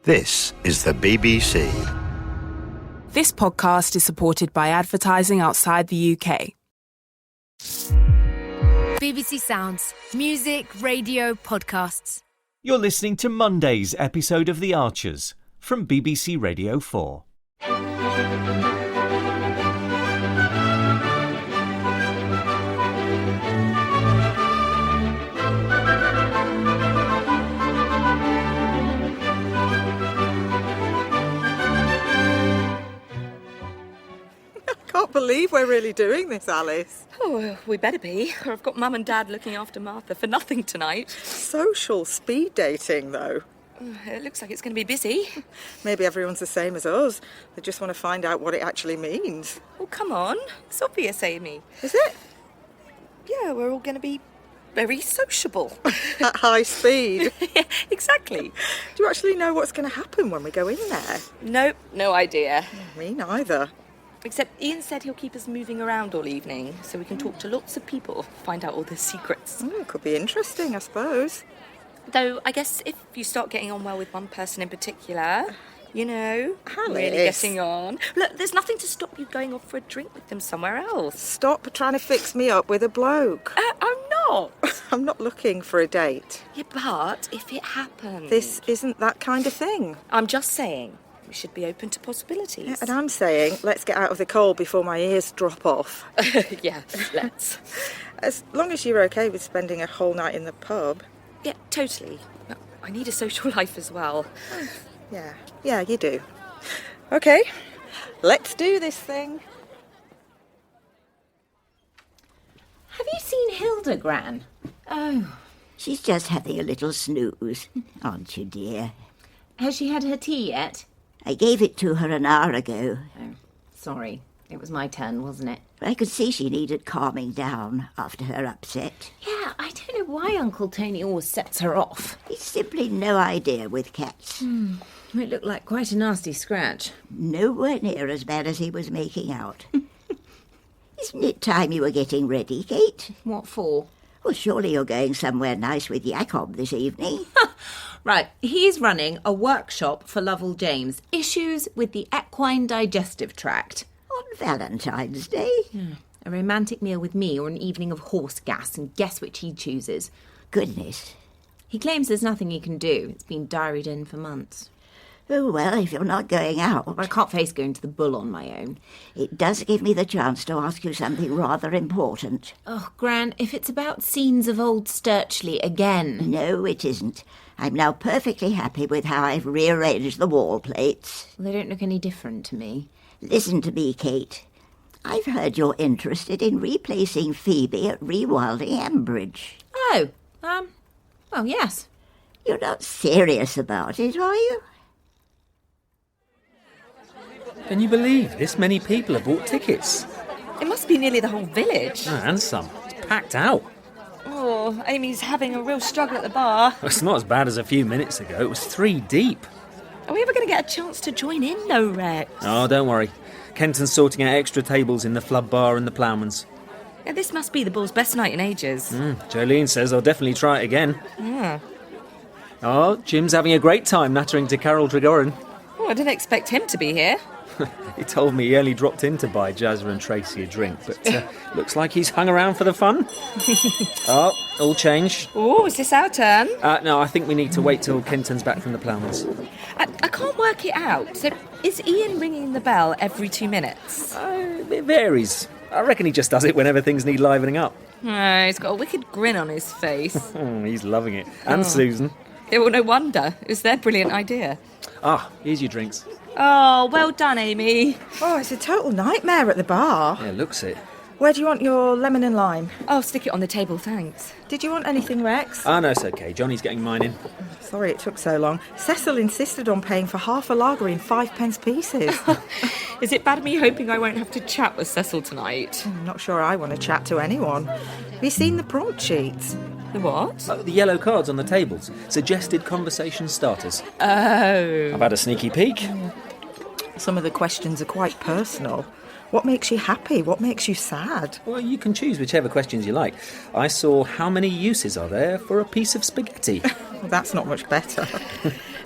This is the BBC. This podcast is supported by advertising outside the UK. BBC Sounds. Music, radio, podcasts. You're listening to Monday's episode of The Archers from BBC Radio 4. I can't believe we're really doing this, Alice. Oh, we better be, or I've got Mum and Dad looking after Martha for nothing tonight. Social speed dating, though. It looks like it's going to be busy. Maybe everyone's the same as us. They just want to find out what it actually means. Oh, come on. It's obvious, Amy. Is it? Yeah, we're all going to be very sociable. At high speed. Yeah, exactly. Do you actually know what's going to happen when we go in there? Nope, no idea. Me neither. Except Ian said he'll keep us moving around all evening so we can talk to lots of people, find out all their secrets. Could be interesting, I suppose. Though, I guess if you start getting on well with one person in particular, you know, Alice. really getting on. Look, there's nothing to stop you going off for a drink with them somewhere else. Stop trying to fix me up with a bloke. I'm not. I'm not looking for a date. Yeah, but if it happens... This isn't that kind of thing. I'm just saying, we should be open to possibilities. Yeah, and I'm saying, let's get out of the cold before my ears drop off. Yeah, let's. As long as you're okay with spending a whole night in the pub. Yeah, totally. But I need a social life as well. Yeah, you do. Okay, let's do this thing. Have you seen Hilda, Gran? Oh, she's just having a little snooze, aren't you, dear? Has she had her tea yet? I gave it to her an hour ago. Oh, sorry. It was my turn, wasn't it? I could see she needed calming down after her upset. Yeah, I don't know why Uncle Tony always sets her off. He's simply no idea with cats. It looked like quite a nasty scratch. Nowhere near as bad as he was making out. Isn't it time you were getting ready, Kate? What for? Well, surely you're going somewhere nice with Jacob this evening. Right, he's running a workshop for Lovell James. Issues with the equine digestive tract. On Valentine's Day? A romantic meal with me or an evening of horse gas, and guess which he chooses. Goodness. He claims there's nothing he can do. It's been diaried in for months. Oh, well, if you're not going out... I can't face going to the bull on my own. It does give me the chance to ask you something rather important. Oh, Gran, if it's about scenes of old Sturchley again... No, it isn't. I'm now perfectly happy with how I've rearranged the wall plates. They don't look any different to me. Listen to me, Kate. I've heard you're interested in replacing Phoebe at Rewilding Ambridge. Oh, well, yes. You're not serious about it, are you? Can you believe this many people have bought tickets? It must be nearly the whole village. And some. It's packed out. Oh, Amy's having a real struggle at the bar. It's not as bad as a few minutes ago. It was 3 deep. Are we ever going to get a chance to join in, though, Rex? Oh, don't worry. Kenton's sorting out extra tables in the Flood Bar and the Ploughman's. Yeah, this must be the ball's best night in ages. Jolene says I'll definitely try it again. Yeah. Oh, Jim's having a great time nattering to Carol Tregoran. Oh, I didn't expect him to be here. He told me he only dropped in to buy Jazza and Tracy a drink, but looks like he's hung around for the fun. Oh, all changed. Oh, is this our turn? No, I think we need to wait till Kenton's back from the Ploughman's. I can't work it out. So, is Ian ringing the bell every 2 minutes? It varies. I reckon he just does it whenever things need livening up. Oh, he's got a wicked grin on his face. He's loving it. And Susan. Yeah, well, no wonder. It was their brilliant idea. Here's your drinks. Oh, well done, Amy. Oh, it's a total nightmare at the bar. Yeah, looks it. Where do you want your lemon and lime? I'll stick it on the table, thanks. Did you want anything, Rex? No, it's okay. Johnny's getting mine in. Sorry it took so long. Cecil insisted on paying for half a lager in 5p pieces. Is it bad me hoping I won't have to chat with Cecil tonight? I'm not sure I want to chat to anyone. Have you seen the prompt sheets? The what? The yellow cards on the tables. Suggested conversation starters. Oh. I've had a sneaky peek. Some of the questions are quite personal. What makes you happy? What makes you sad? Well, you can choose whichever questions you like. I saw how many uses are there for a piece of spaghetti. Well, that's not much better.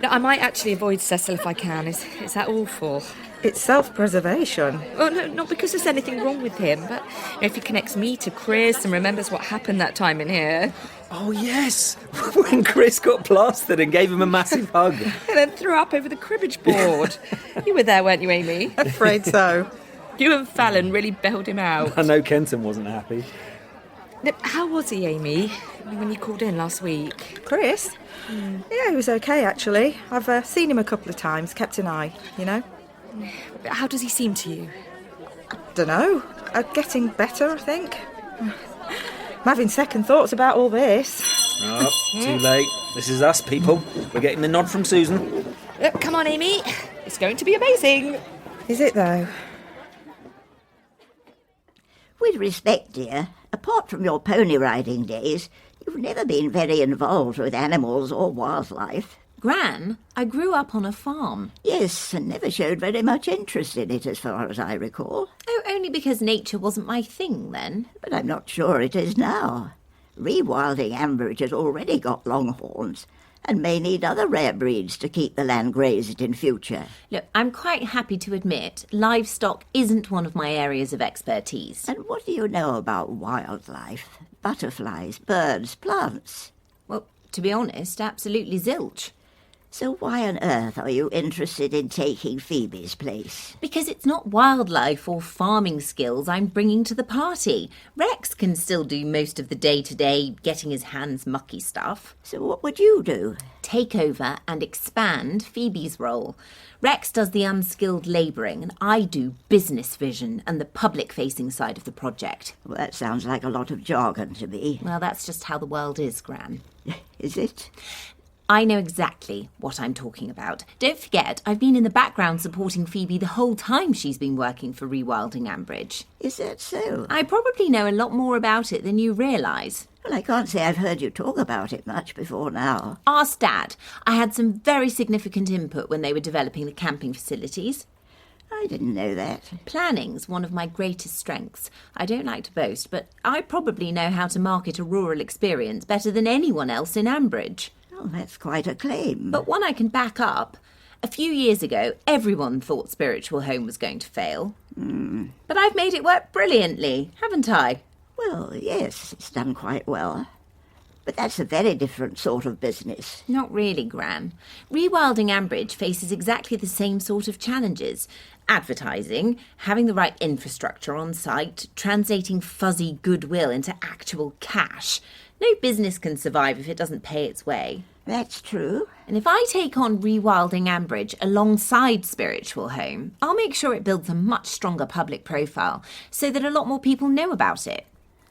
No, I might actually avoid Cecil if I can. Is that awful? It's self-preservation. Well, no, not because there's anything wrong with him, but if he connects me to Chris and remembers what happened that time in here. Oh, yes. When Chris got plastered and gave him a massive hug. And then threw up over the cribbage board. You were there, weren't you, Amy? Afraid so. You and Fallon really bailed him out. I know Kenton wasn't happy. Now, how was he, Amy, when you called in last week? Chris? Yeah, he was okay, actually. I've seen him a couple of times, kept an eye, you know. How does he seem to you? Dunno. Getting better, I think. I'm having second thoughts about all this. Oh, too late. This is us, people. We're getting the nod from Susan. Come on, Amy. It's going to be amazing. Is it, though? With respect, dear, apart from your pony riding days, you've never been very involved with animals or wildlife. Gran, I grew up on a farm. Yes, and never showed very much interest in it as far as I recall. Oh, only because nature wasn't my thing then. But I'm not sure it is now. Rewilding Ambridge has already got longhorns and may need other rare breeds to keep the land grazed in future. Look, I'm quite happy to admit livestock isn't one of my areas of expertise. And what do you know about wildlife? Butterflies, birds, plants? Well, to be honest, absolutely zilch. So why on earth are you interested in taking Phoebe's place? Because it's not wildlife or farming skills I'm bringing to the party. Rex can still do most of the day-to-day getting his hands mucky stuff. So what would you do? Take over and expand Phoebe's role. Rex does the unskilled labouring and I do business vision and the public-facing side of the project. Well, that sounds like a lot of jargon to me. Well, that's just how the world is, Gran. Is it? I know exactly what I'm talking about. Don't forget, I've been in the background supporting Phoebe the whole time she's been working for Rewilding Ambridge. Is that so? I probably know a lot more about it than you realise. Well, I can't say I've heard you talk about it much before now. Ask Dad. I had some very significant input when they were developing the camping facilities. I didn't know that. Planning's one of my greatest strengths. I don't like to boast, but I probably know how to market a rural experience better than anyone else in Ambridge. Oh, that's quite a claim. But one I can back up. A few years ago, everyone thought Spiritual Home was going to fail. But I've made it work brilliantly, haven't I? Well, yes, it's done quite well. But that's a very different sort of business. Not really, Gran. Rewilding Ambridge faces exactly the same sort of challenges. Advertising, having the right infrastructure on site, translating fuzzy goodwill into actual cash. No business can survive if it doesn't pay its way. That's true. And if I take on Rewilding Ambridge alongside Spiritual Home, I'll make sure it builds a much stronger public profile so that a lot more people know about it,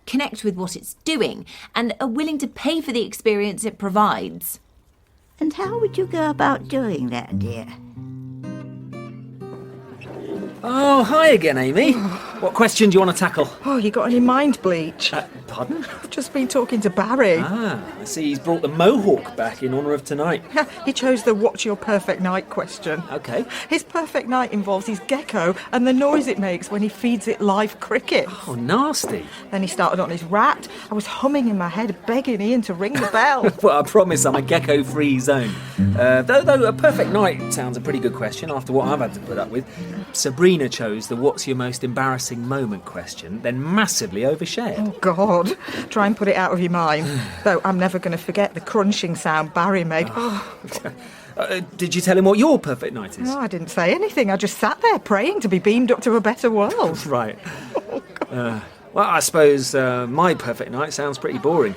connect with what it's doing, and are willing to pay for the experience it provides. And how would you go about doing that, dear? Oh, hi again, Amy. What question do you want to tackle? Oh, you got any mind bleach? Pardon? I've just been talking to Barry. Ah, I see he's brought the mohawk back in honour of tonight. He chose the what's your perfect night question. Okay. His perfect night involves his gecko and the noise it makes when he feeds it live crickets. Oh, nasty. Then he started on his rat. I was humming in my head, begging Ian to ring the bell. Well, I promise I'm a gecko-free zone. Though a perfect night sounds a pretty good question after what I've had to put up with. Sabrina chose the what's your most embarrassing moment question, then massively overshared. Oh, God. Try and put it out of your mind. Though I'm never going to forget the crunching sound Barry made. Did you tell him what your perfect night is? No, I didn't say anything. I just sat there praying to be beamed up to a better world. Right. Well, I suppose my perfect night sounds pretty boring.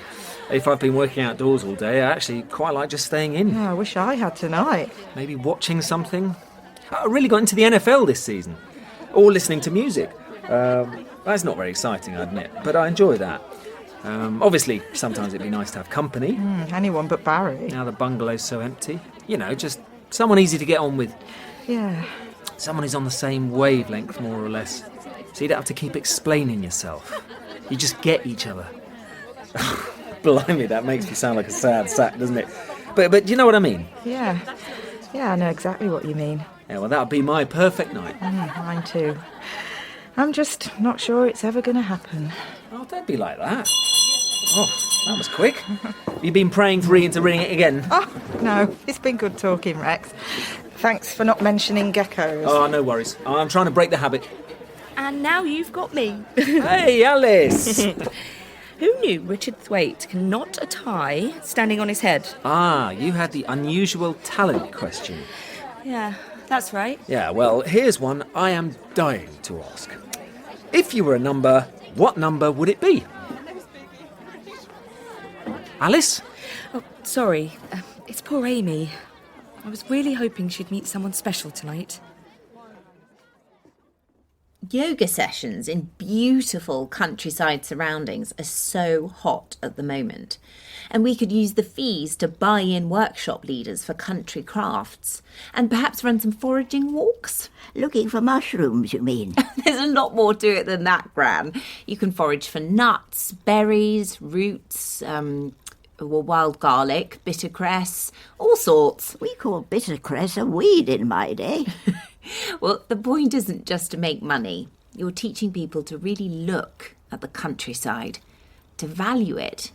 If I've been working outdoors all day, I actually quite like just staying in. I wish I had tonight. Maybe watching something. I really got into the NFL this season. Or listening to music. That's not very exciting, I admit, but I enjoy that. Obviously, sometimes it'd be nice to have company. Anyone but Barry. Now the bungalow's so empty. You know, just someone easy to get on with. Yeah. Someone who's on the same wavelength, more or less. So you don't have to keep explaining yourself. You just get each other. Blimey, that makes me sound like a sad sack, doesn't it? But you know what I mean? Yeah, I know exactly what you mean. Yeah, well, that'll be my perfect night. Mine too. I'm just not sure it's ever going to happen. Oh, don't be like that. Oh. That was quick. Have you been praying for Ian to ring it again? Oh, no, it's been good talking, Rex. Thanks for not mentioning geckos. Oh, no worries. I'm trying to break the habit. And now you've got me. Hey, Alice! Who knew Richard Thwaite can knot a tie standing on his head? You had the unusual talent question. Yeah, that's right. Yeah, well, here's one I am dying to ask. If you were a number, what number would it be? Alice? Oh, sorry. It's poor Amy. I was really hoping she'd meet someone special tonight. Yoga sessions in beautiful countryside surroundings are so hot at the moment. And we could use the fees to buy in workshop leaders for country crafts and perhaps run some foraging walks. Looking for mushrooms, you mean? There's a lot more to it than that, Gran. You can forage for nuts, berries, roots, wild garlic, bittercress, all sorts. We called bittercress a weed in my day. Well, the point isn't just to make money. You're teaching people to really look at the countryside, to value it.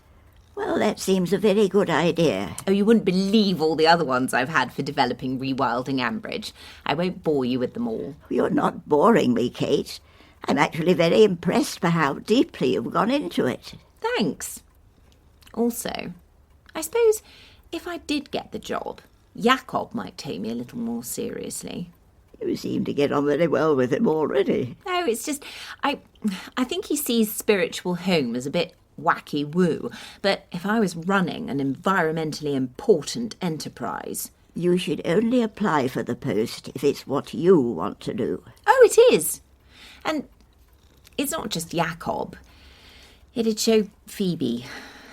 Well, that seems a very good idea. Oh, you wouldn't believe all the other ones I've had for developing rewilding Ambridge. I won't bore you with them all. You're not boring me, Kate. I'm actually very impressed by how deeply you've gone into it. Thanks. Also, I suppose if I did get the job, Jacob might take me a little more seriously. You seem to get on very well with him already. No, it's just, I think he sees spiritual home as a bit wacky woo. But if I was running an environmentally important enterprise... You should only apply for the post if it's what you want to do. Oh, it is. And it's not just Jacob. It'd show Phoebe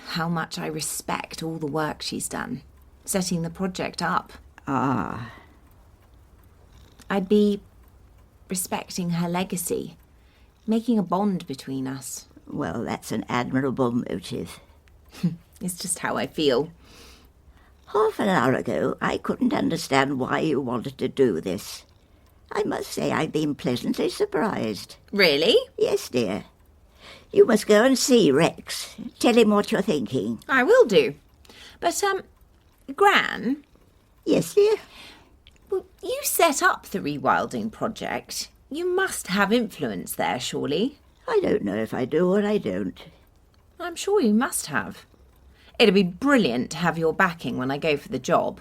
how much I respect all the work she's done, setting the project up. Ah. I'd be respecting her legacy, making a bond between us. Well, that's an admirable motive. It's just how I feel. Half an hour ago, I couldn't understand why you wanted to do this. I must say I've been pleasantly surprised. Really? Yes, dear. You must go and see Rex. Tell him what you're thinking. I will do. But, Gran? Yes, dear? Well, you set up the rewilding project. You must have influence there, surely? I don't know if I do or I don't. I'm sure you must have. It'd be brilliant to have your backing when I go for the job.